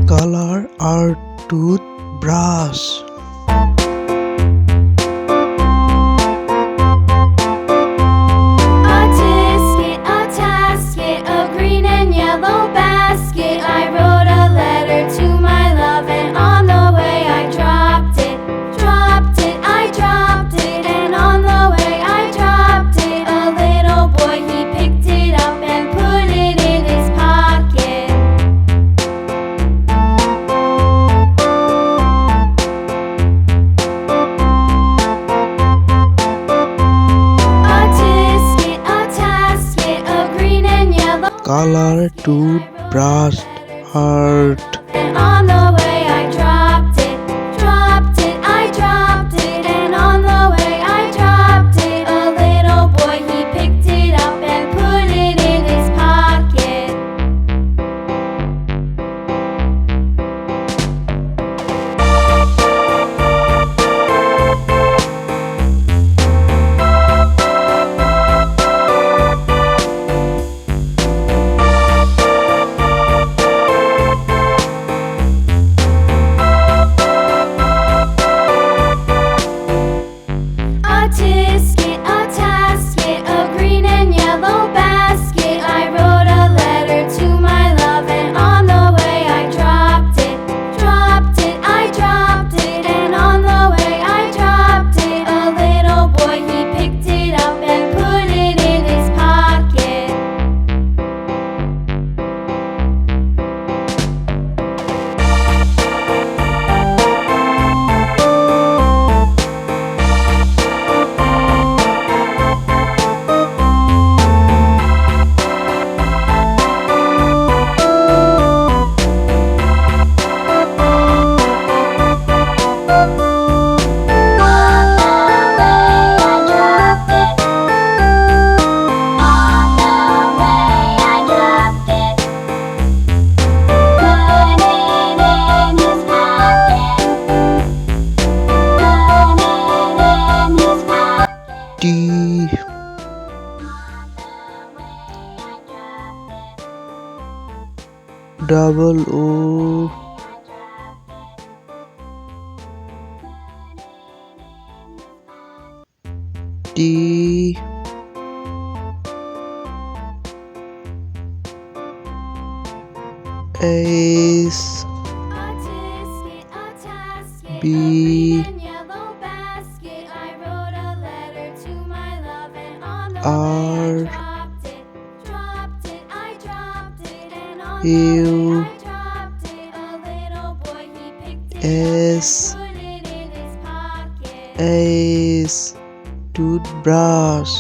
Color our toothbrush. A tasket, a green and yellow basket. I wrote a letter to my love, and on the way I dropped it. I dropped it, and on the way I dropped it. A little boy, he picked it up and put it in his pocket. A tasket, a green and yellow. Color toothbrush heart. And on the way I dropped it. I dropped it, and on the way I dropped it. A little boy, he picked it up and put it in his pocket. A tasket, a green and yellow basket. I wrote a letter to my love, and on the way I dropped it. I dropped it, and on the way I dropped it. A little boy, he picked it up and put it in his pocket. T double O T S B R U S toothbrush.